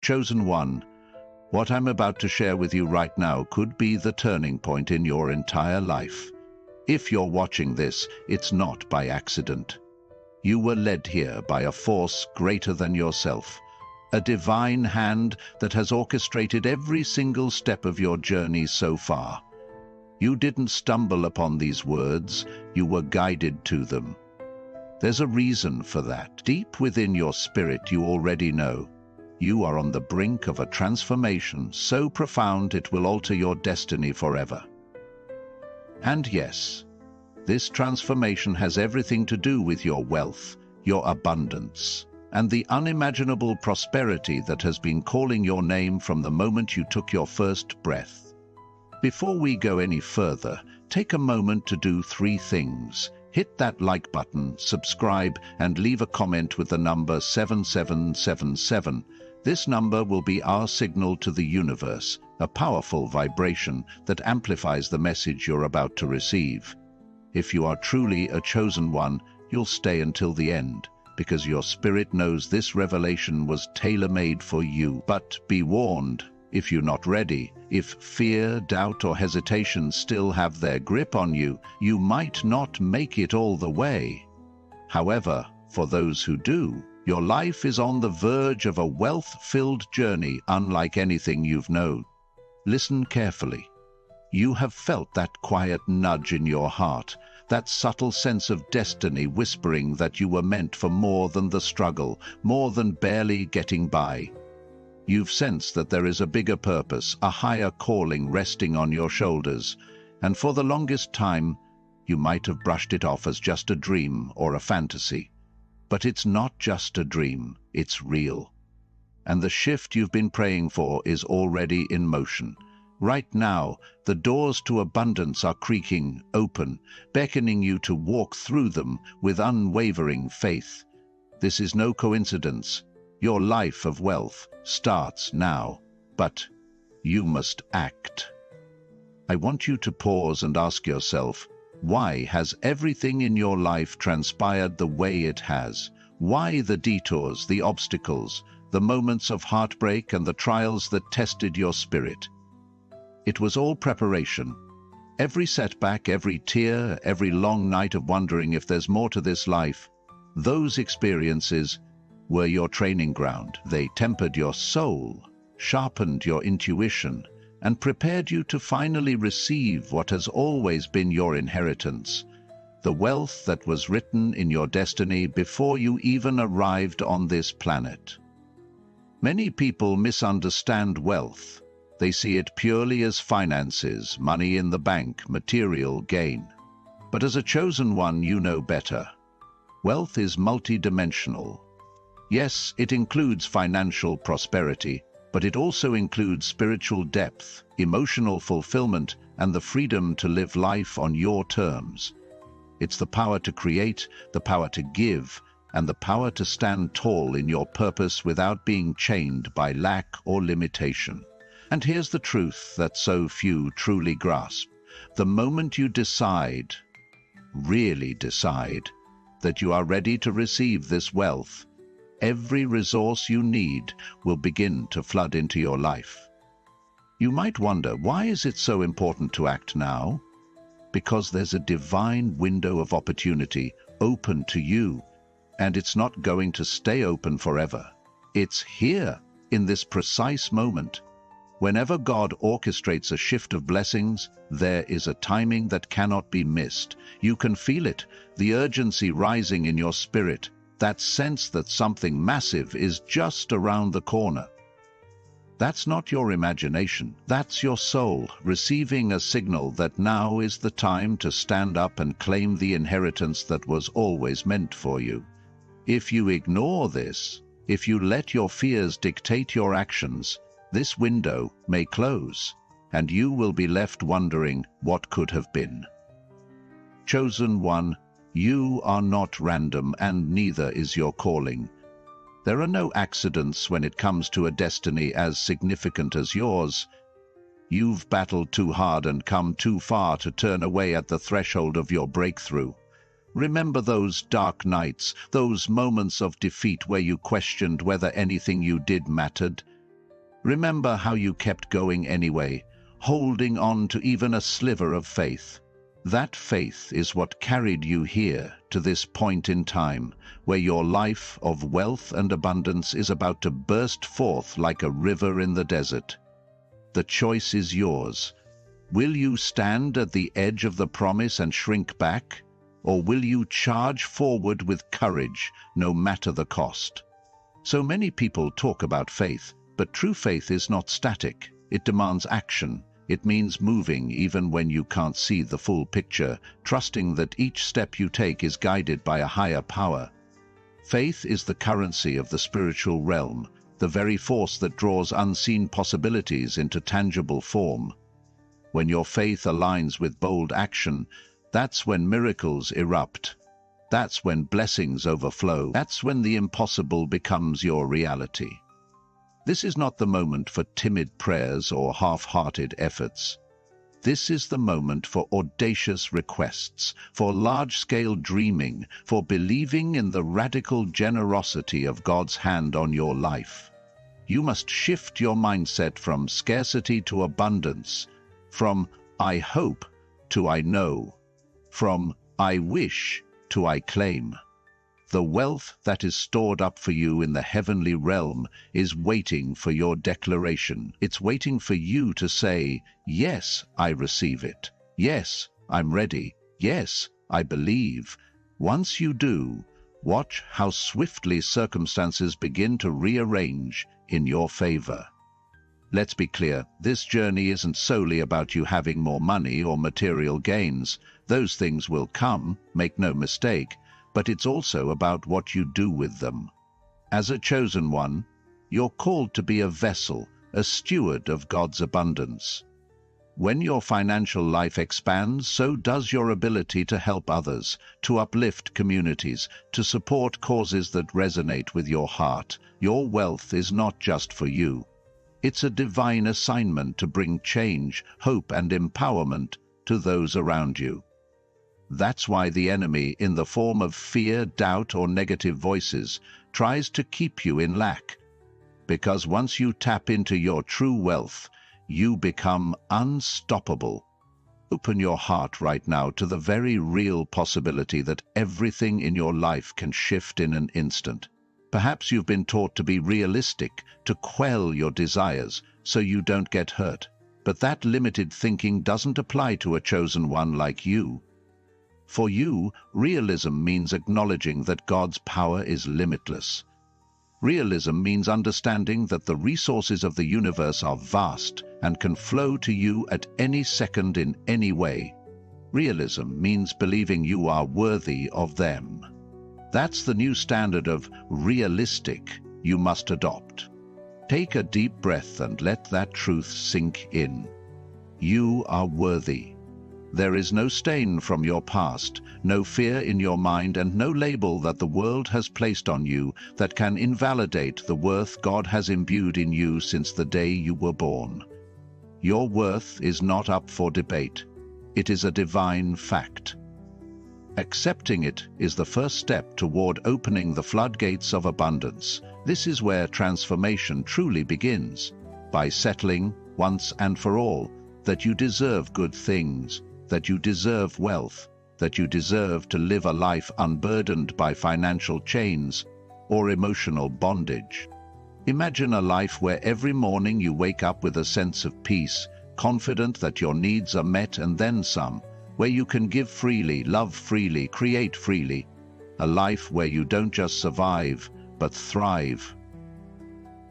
Chosen one, what I'm about to share with you right now could be the turning point in your entire life. If you're watching this, it's not by accident. You were led here by a force greater than yourself, a divine hand that has orchestrated every single step of your journey so far. You didn't stumble upon these words, you were guided to them. There's a reason for that. Deep within your spirit, you already know. You are on the brink of a transformation so profound it will alter your destiny forever. And yes, this transformation has everything to do with your wealth, your abundance, and the unimaginable prosperity that has been calling your name from the moment you took your first breath. Before we go any further, take a moment to do 3 things. Hit that like button, subscribe, and leave a comment with the number 7777. This number will be our signal to the universe, a powerful vibration that amplifies the message you're about to receive. If you are truly a chosen one, you'll stay until the end, because your spirit knows this revelation was tailor-made for you. But be warned, if you're not ready, if fear, doubt, or hesitation still have their grip on you, you might not make it all the way. However, for those who do, your life is on the verge of a wealth-filled journey unlike anything you've known. Listen carefully. You have felt that quiet nudge in your heart, that subtle sense of destiny whispering that you were meant for more than the struggle, more than barely getting by. You've sensed that there is a bigger purpose, a higher calling resting on your shoulders, and for the longest time, you might have brushed it off as just a dream or a fantasy. But it's not just a dream, it's real. And the shift you've been praying for is already in motion. Right now, the doors to abundance are creaking open, beckoning you to walk through them with unwavering faith. This is no coincidence. Your life of wealth starts now, but you must act. I want you to pause and ask yourself, why has everything in your life transpired the way it has? Why the detours, the obstacles, the moments of heartbreak and the trials that tested your spirit? It was all preparation. Every setback, every tear, every long night of wondering if there's more to this life, those experiences were your training ground. They tempered your soul, sharpened your intuition, and prepared you to finally receive what has always been your inheritance, the wealth that was written in your destiny before you even arrived on this planet. Many people misunderstand wealth. They see it purely as finances, money in the bank, material gain. But as a chosen one, you know better. Wealth is multidimensional. Yes, it includes financial prosperity, but it also includes spiritual depth, emotional fulfillment, and the freedom to live life on your terms. It's the power to create, the power to give, and the power to stand tall in your purpose without being chained by lack or limitation. And here's the truth that so few truly grasp. The moment you decide, really decide, that you are ready to receive this wealth, every resource you need will begin to flood into your life. You might wonder, why is it so important to act now? Because there's a divine window of opportunity open to you, and it's not going to stay open forever. It's here, in this precise moment. Whenever God orchestrates a shift of blessings, there is a timing that cannot be missed. You can feel it, the urgency rising in your spirit, that sense that something massive is just around the corner. That's not your imagination, that's your soul receiving a signal that now is the time to stand up and claim the inheritance that was always meant for you. If you ignore this, if you let your fears dictate your actions, this window may close, and you will be left wondering what could have been. Chosen one, you are not random, and neither is your calling. There are no accidents when it comes to a destiny as significant as yours. You've battled too hard and come too far to turn away at the threshold of your breakthrough. Remember those dark nights, those moments of defeat where you questioned whether anything you did mattered. Remember how you kept going anyway, holding on to even a sliver of faith. That faith is what carried you here to this point in time, where your life of wealth and abundance is about to burst forth like a river in the desert. The choice is yours. Will you stand at the edge of the promise and shrink back? Or will you charge forward with courage, no matter the cost? So many people talk about faith, but true faith is not static. It demands action. It means moving even when you can't see the full picture, trusting that each step you take is guided by a higher power. Faith is the currency of the spiritual realm, the very force that draws unseen possibilities into tangible form. When your faith aligns with bold action, that's when miracles erupt. That's when blessings overflow. That's when the impossible becomes your reality. This is not the moment for timid prayers or half-hearted efforts. This is the moment for audacious requests, for large-scale dreaming, for believing in the radical generosity of God's hand on your life. You must shift your mindset from scarcity to abundance, from "I hope" to "I know," from "I wish" to "I claim." The wealth that is stored up for you in the heavenly realm is waiting for your declaration. It's waiting for you to say, "Yes, I receive it. Yes, I'm ready. Yes, I believe." Once you do, watch how swiftly circumstances begin to rearrange in your favor. Let's be clear, this journey isn't solely about you having more money or material gains. Those things will come, make no mistake, but it's also about what you do with them. As a chosen one, you're called to be a vessel, a steward of God's abundance. When your financial life expands, so does your ability to help others, to uplift communities, to support causes that resonate with your heart. Your wealth is not just for you. It's a divine assignment to bring change, hope, and empowerment to those around you. That's why the enemy, in the form of fear, doubt, or negative voices, tries to keep you in lack. Because once you tap into your true wealth, you become unstoppable. Open your heart right now to the very real possibility that everything in your life can shift in an instant. Perhaps you've been taught to be realistic, to quell your desires so you don't get hurt. But that limited thinking doesn't apply to a chosen one like you. For you, realism means acknowledging that God's power is limitless. Realism means understanding that the resources of the universe are vast and can flow to you at any second in any way. Realism means believing you are worthy of them. That's the new standard of realistic you must adopt. Take a deep breath and let that truth sink in. You are worthy. There is no stain from your past, no fear in your mind, and no label that the world has placed on you that can invalidate the worth God has imbued in you since the day you were born. Your worth is not up for debate. It is a divine fact. Accepting it is the first step toward opening the floodgates of abundance. This is where transformation truly begins, by settling, once and for all, that you deserve good things, that you deserve wealth, that you deserve to live a life unburdened by financial chains or emotional bondage. Imagine a life where every morning you wake up with a sense of peace, confident that your needs are met and then some, where you can give freely, love freely, create freely, a life where you don't just survive, but thrive.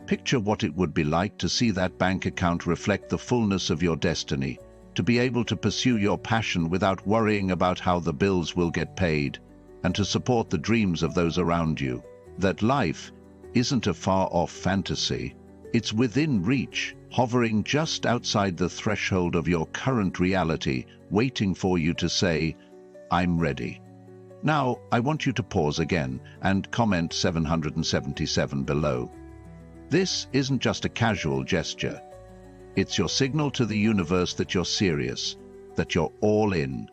Picture what it would be like to see that bank account reflect the fullness of your destiny, to be able to pursue your passion without worrying about how the bills will get paid, and to support the dreams of those around you. That life isn't a far-off fantasy. It's within reach, hovering just outside the threshold of your current reality, waiting for you to say, "I'm ready." Now, I want you to pause again and comment 777 below. This isn't just a casual gesture. It's your signal to the universe that you're serious, that you're all in,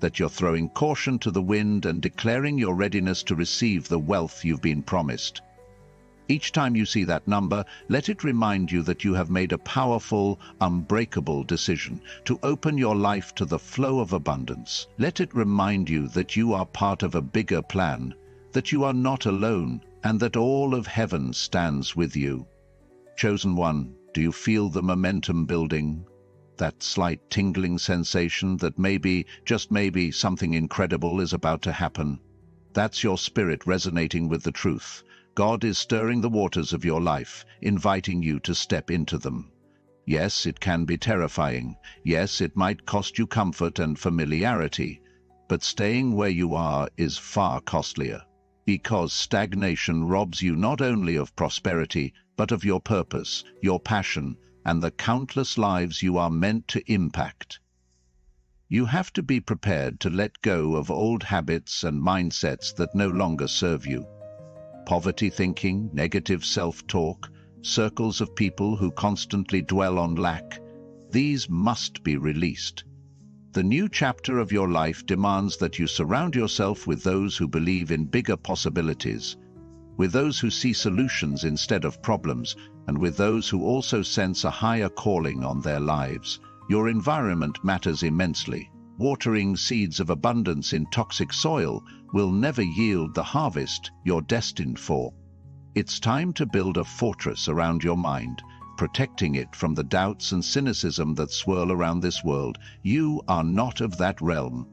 that you're throwing caution to the wind and declaring your readiness to receive the wealth you've been promised. Each time you see that number, let it remind you that you have made a powerful, unbreakable decision to open your life to the flow of abundance. Let it remind you that you are part of a bigger plan, that you are not alone, and that all of heaven stands with you. Chosen one, do you feel the momentum building? That slight tingling sensation that maybe, just maybe, something incredible is about to happen? That's your spirit resonating with the truth. God is stirring the waters of your life, inviting you to step into them. Yes, it can be terrifying. Yes, it might cost you comfort and familiarity. But staying where you are is far costlier, because stagnation robs you not only of prosperity, but of your purpose, your passion, and the countless lives you are meant to impact. You have to be prepared to let go of old habits and mindsets that no longer serve you. Poverty thinking, negative self-talk, circles of people who constantly dwell on lack, these must be released. The new chapter of your life demands that you surround yourself with those who believe in bigger possibilities, with those who see solutions instead of problems, and with those who also sense a higher calling on their lives. Your environment matters immensely. Watering seeds of abundance in toxic soil will never yield the harvest you're destined for. It's time to build a fortress around your mind, protecting it from the doubts and cynicism that swirl around this world. You are not of that realm.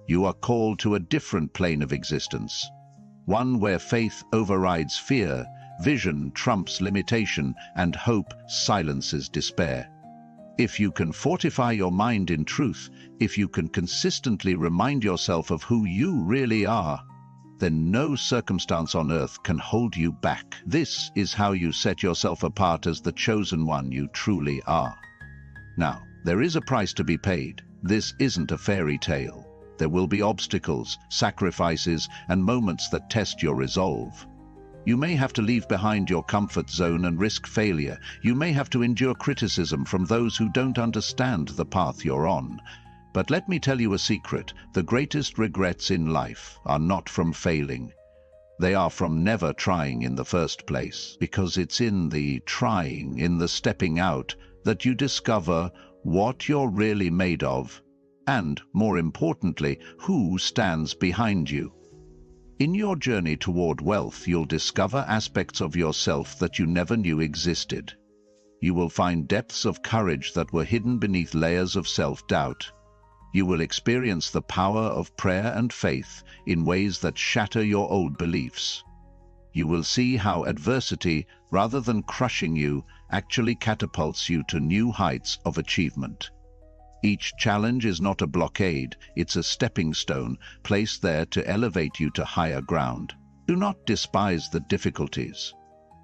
You are called to a different plane of existence, one where faith overrides fear, vision trumps limitation, and hope silences despair. If you can fortify your mind in truth, if you can consistently remind yourself of who you really are, then no circumstance on earth can hold you back. This is how you set yourself apart as the chosen one you truly are. Now, there is a price to be paid. This isn't a fairy tale. There will be obstacles, sacrifices, and moments that test your resolve. You may have to leave behind your comfort zone and risk failure. You may have to endure criticism from those who don't understand the path you're on. But let me tell you a secret. The greatest regrets in life are not from failing. They are from never trying in the first place. Because it's in the trying, in the stepping out, that you discover what you're really made of, and, more importantly, who stands behind you. In your journey toward wealth, you'll discover aspects of yourself that you never knew existed. You will find depths of courage that were hidden beneath layers of self-doubt. You will experience the power of prayer and faith in ways that shatter your old beliefs. You will see how adversity, rather than crushing you, actually catapults you to new heights of achievement. Each challenge is not a blockade, it's a stepping stone placed there to elevate you to higher ground. Do not despise the difficulties,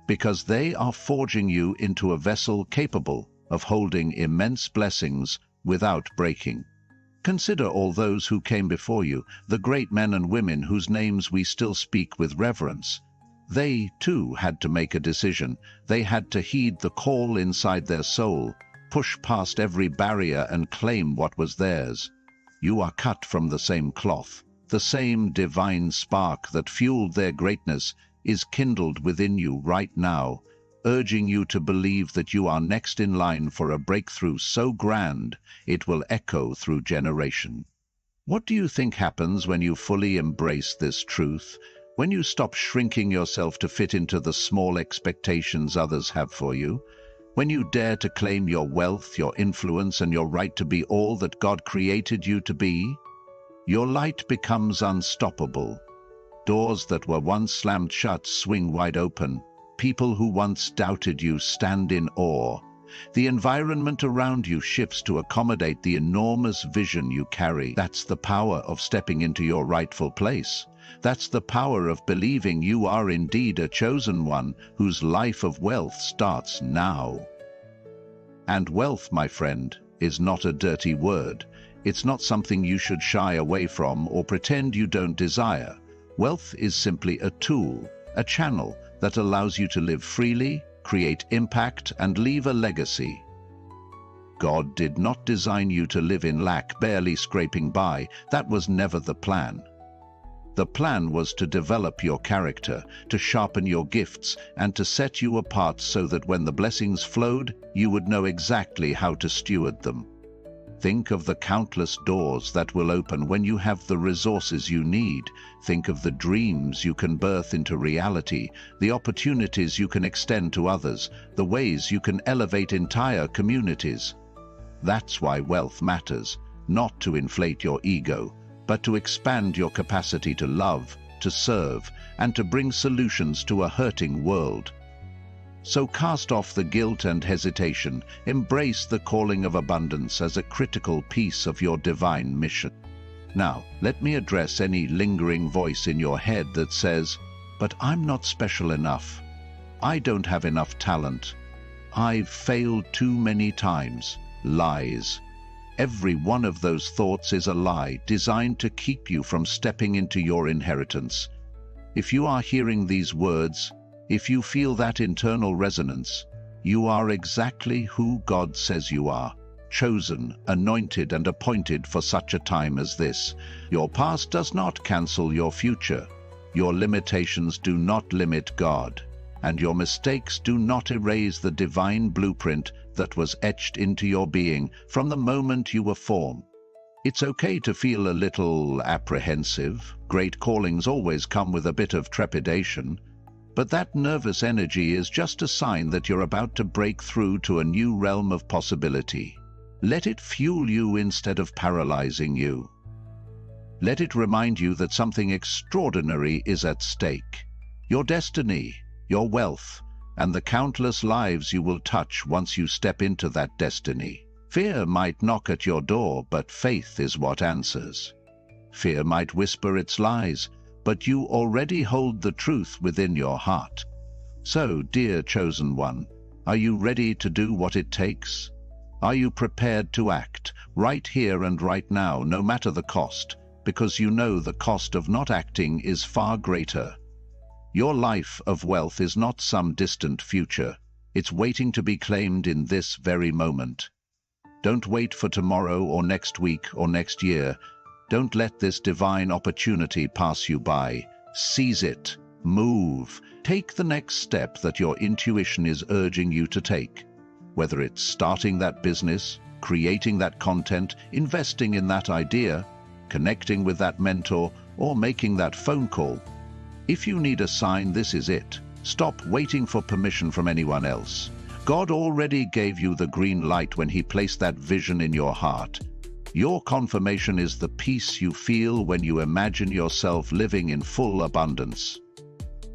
because they are forging you into a vessel capable of holding immense blessings without breaking. Consider all those who came before you, the great men and women whose names we still speak with reverence. They, too, had to make a decision. They had to heed the call inside their soul, push past every barrier and claim what was theirs. You are cut from the same cloth. The same divine spark that fueled their greatness is kindled within you right now, urging you to believe that you are next in line for a breakthrough so grand it will echo through generation. What do you think happens when you fully embrace this truth? When you stop shrinking yourself to fit into the small expectations others have for you? When you dare to claim your wealth, your influence, and your right to be all that God created you to be? Your light becomes unstoppable. Doors that were once slammed shut swing wide open. People who once doubted you stand in awe. The environment around you shifts to accommodate the enormous vision you carry. That's the power of stepping into your rightful place. That's the power of believing you are indeed a chosen one whose life of wealth starts now. And wealth, my friend, is not a dirty word. It's not something you should shy away from or pretend you don't desire. Wealth is simply a tool, a channel that allows you to live freely, create impact, and leave a legacy. God did not design you to live in lack, barely scraping by. That was never the plan. The plan was to develop your character, to sharpen your gifts, and to set you apart so that when the blessings flowed, you would know exactly how to steward them. Think of the countless doors that will open when you have the resources you need. Think of the dreams you can birth into reality, the opportunities you can extend to others, the ways you can elevate entire communities. That's why wealth matters, not to inflate your ego, but to expand your capacity to love, to serve, and to bring solutions to a hurting world. So cast off the guilt and hesitation, embrace the calling of abundance as a critical piece of your divine mission. Now, let me address any lingering voice in your head that says, "But I'm not special enough. I don't have enough talent. I've failed too many times." Lies. Every one of those thoughts is a lie designed to keep you from stepping into your inheritance. If you are hearing these words, if you feel that internal resonance, you are exactly who God says you are, chosen, anointed, and appointed for such a time as this. Your past does not cancel your future. Your limitations do not limit God, and your mistakes do not erase the divine blueprint that was etched into your being from the moment you were formed. It's okay to feel a little apprehensive. Great callings always come with a bit of trepidation. But that nervous energy is just a sign that you're about to break through to a new realm of possibility. Let it fuel you instead of paralyzing you. Let it remind you that something extraordinary is at stake. Your destiny, your wealth, and the countless lives you will touch once you step into that destiny. Fear might knock at your door, but faith is what answers. Fear might whisper its lies, but you already hold the truth within your heart. So, dear chosen one, are you ready to do what it takes? Are you prepared to act, right here and right now, no matter the cost, because you know the cost of not acting is far greater? Your life of wealth is not some distant future. It's waiting to be claimed in this very moment. Don't wait for tomorrow or next week or next year. Don't let this divine opportunity pass you by. Seize it. Move. Take the next step that your intuition is urging you to take. Whether it's starting that business, creating that content, investing in that idea, connecting with that mentor, or making that phone call. If you need a sign, this is it. Stop waiting for permission from anyone else. God already gave you the green light when He placed that vision in your heart. Your confirmation is the peace you feel when you imagine yourself living in full abundance.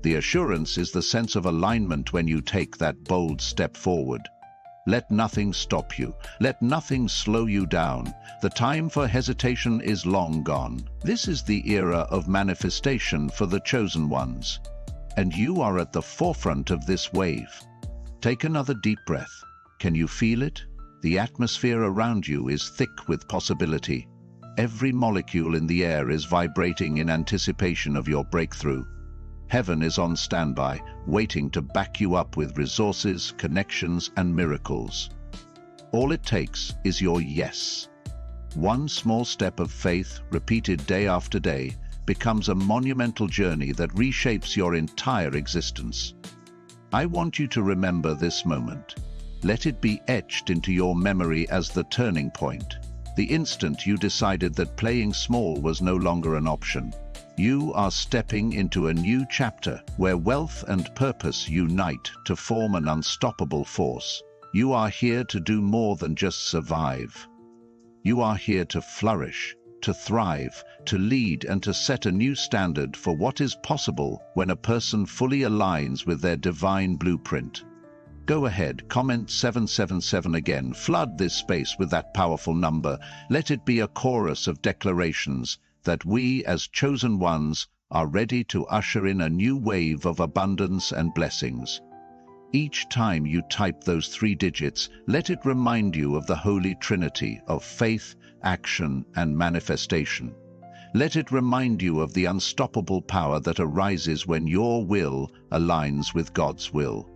The assurance is the sense of alignment when you take that bold step forward. Let nothing stop you. Let nothing slow you down. The time for hesitation is long gone. This is the era of manifestation for the chosen ones. And you are at the forefront of this wave. Take another deep breath. Can you feel it? The atmosphere around you is thick with possibility. Every molecule in the air is vibrating in anticipation of your breakthrough. Heaven is on standby, waiting to back you up with resources, connections, and miracles. All it takes is your yes. One small step of faith, repeated day after day, becomes a monumental journey that reshapes your entire existence. I want you to remember this moment. Let it be etched into your memory as the turning point, the instant you decided that playing small was no longer an option. You are stepping into a new chapter where wealth and purpose unite to form an unstoppable force. You are here to do more than just survive. You are here to flourish, to thrive, to lead, and to set a new standard for what is possible when a person fully aligns with their divine blueprint. Go ahead, comment 777 again. Flood this space with that powerful number. Let it be a chorus of declarations that we, as chosen ones, are ready to usher in a new wave of abundance and blessings. Each time you type those 3 digits, let it remind you of the Holy Trinity of faith, action, and manifestation. Let it remind you of the unstoppable power that arises when your will aligns with God's will.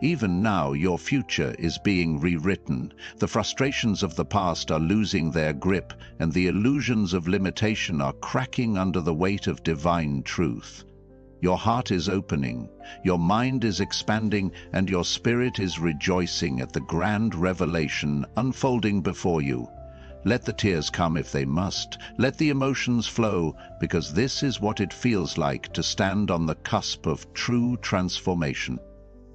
Even now, your future is being rewritten. The frustrations of the past are losing their grip, and the illusions of limitation are cracking under the weight of divine truth. Your heart is opening, your mind is expanding, and your spirit is rejoicing at the grand revelation unfolding before you. Let the tears come if they must. Let the emotions flow, because this is what it feels like to stand on the cusp of true transformation.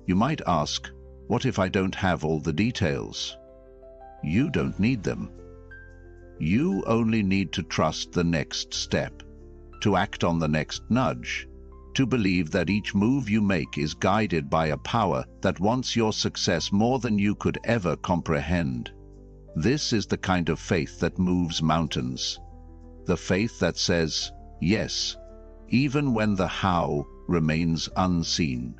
You might ask, what if I don't have all the details? You don't need them. You only need to trust the next step, to act on the next nudge, to believe that each move you make is guided by a power that wants your success more than you could ever comprehend. This is the kind of faith that moves mountains. The faith that says, yes, even when the how remains unseen.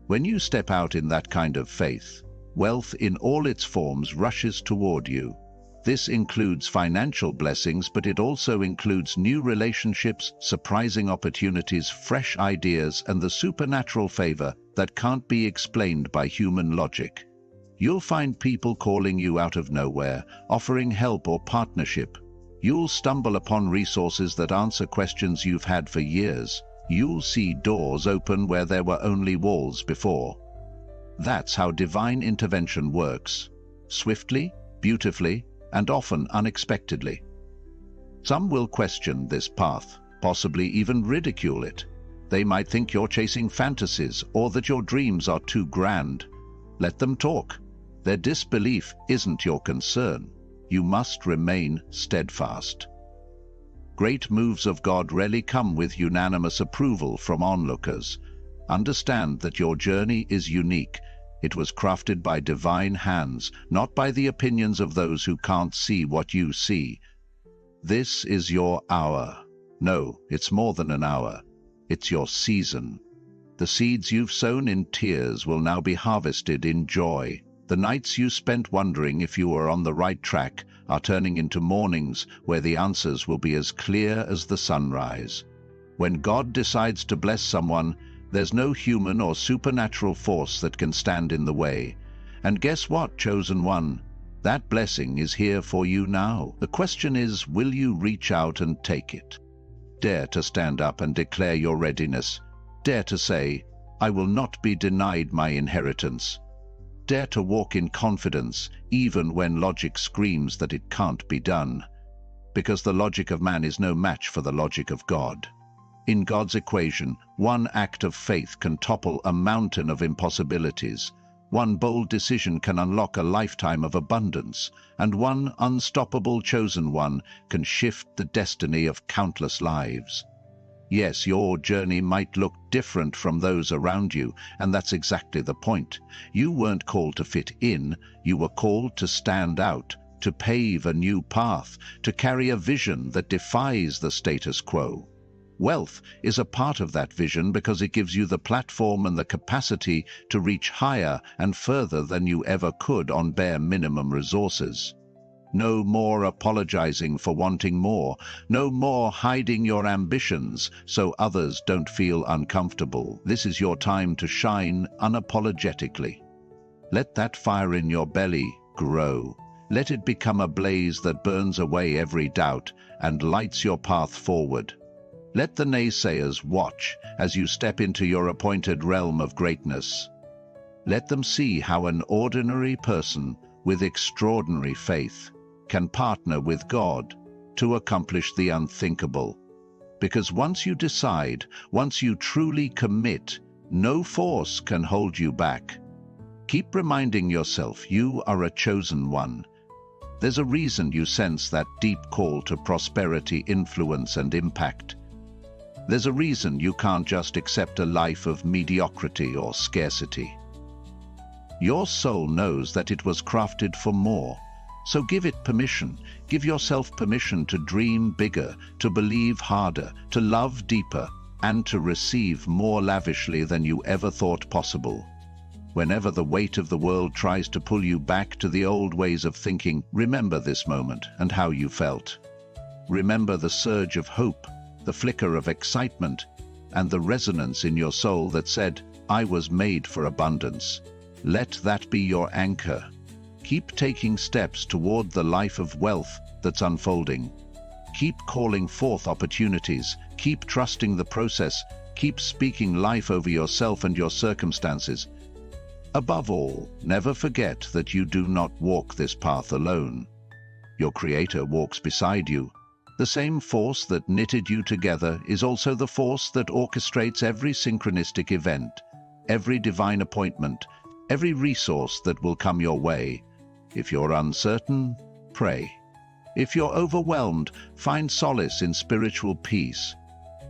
When you step out in that kind of faith, wealth in all its forms rushes toward you. This includes financial blessings, but it also includes new relationships, surprising opportunities, fresh ideas, and the supernatural favor that can't be explained by human logic. You'll find people calling you out of nowhere, offering help or partnership. You'll stumble upon resources that answer questions you've had for years. You'll see doors open where there were only walls before. That's how divine intervention works. Swiftly, beautifully, and often unexpectedly. Some will question this path, possibly even ridicule it. They might think you're chasing fantasies or that your dreams are too grand. Let them talk. Their disbelief isn't your concern. You must remain steadfast. Great moves of God rarely come with unanimous approval from onlookers. Understand that your journey is unique. It was crafted by divine hands, not by the opinions of those who can't see what you see. This is your hour. No, it's more than an hour. It's your season. The seeds you've sown in tears will now be harvested in joy. The nights you spent wondering if you were on the right track are turning into mornings where the answers will be as clear as the sunrise. When God decides to bless someone, there's no human or supernatural force that can stand in the way. And guess what, chosen one? That blessing is here for you now. The question is, will you reach out and take it? Dare to stand up and declare your readiness. Dare to say, I will not be denied my inheritance. Dare to walk in confidence, even when logic screams that it can't be done. Because the logic of man is no match for the logic of God. In God's equation, one act of faith can topple a mountain of impossibilities. One bold decision can unlock a lifetime of abundance, and one unstoppable chosen one can shift the destiny of countless lives. Yes, your journey might look different from those around you, and that's exactly the point. You weren't called to fit in, you were called to stand out, to pave a new path, to carry a vision that defies the status quo. Wealth is a part of that vision because it gives you the platform and the capacity to reach higher and further than you ever could on bare minimum resources. No more apologizing for wanting more. No more hiding your ambitions so others don't feel uncomfortable. This is your time to shine unapologetically. Let that fire in your belly grow. Let it become a blaze that burns away every doubt and lights your path forward. Let the naysayers watch as you step into your appointed realm of greatness. Let them see how an ordinary person with extraordinary faith can partner with God to accomplish the unthinkable. Because once you decide, once you truly commit, no force can hold you back. Keep reminding yourself you are a chosen one. There's a reason you sense that deep call to prosperity, influence, and impact. There's a reason you can't just accept a life of mediocrity or scarcity. Your soul knows that it was crafted for more. So give it permission. Give yourself permission to dream bigger, to believe harder, to love deeper, and to receive more lavishly than you ever thought possible. Whenever the weight of the world tries to pull you back to the old ways of thinking, remember this moment and how you felt. Remember the surge of hope, the flicker of excitement, and the resonance in your soul that said, I was made for abundance. Let that be your anchor. Keep taking steps toward the life of wealth that's unfolding. Keep calling forth opportunities. Keep trusting the process. Keep speaking life over yourself and your circumstances. Above all, never forget that you do not walk this path alone. Your Creator walks beside you. The same force that knitted you together is also the force that orchestrates every synchronistic event, every divine appointment, every resource that will come your way. If you're uncertain, pray. If you're overwhelmed, find solace in spiritual peace.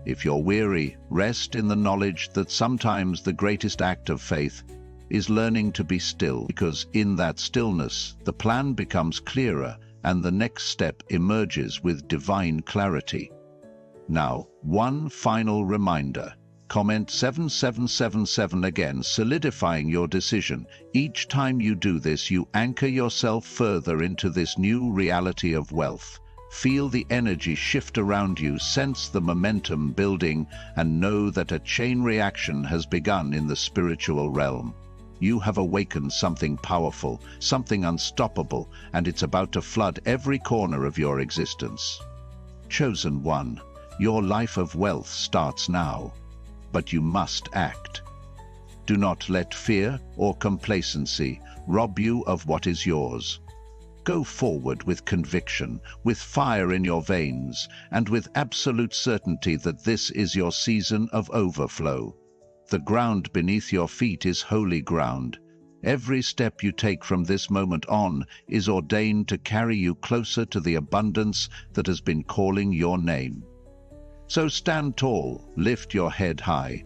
If you're weary, rest in the knowledge that sometimes the greatest act of faith is learning to be still, because in that stillness, the plan becomes clearer and the next step emerges with divine clarity. Now, one final reminder. Comment 7777 again, solidifying your decision. Each time you do this, you anchor yourself further into this new reality of wealth. Feel the energy shift around you, sense the momentum building, and know that a chain reaction has begun in the spiritual realm. You have awakened something powerful, something unstoppable, and it's about to flood every corner of your existence. Chosen one, your life of wealth starts now, but you must act. Do not let fear or complacency rob you of what is yours. Go forward with conviction, with fire in your veins, and with absolute certainty that this is your season of overflow. The ground beneath your feet is holy ground. Every step you take from this moment on is ordained to carry you closer to the abundance that has been calling your name. So stand tall, lift your head high.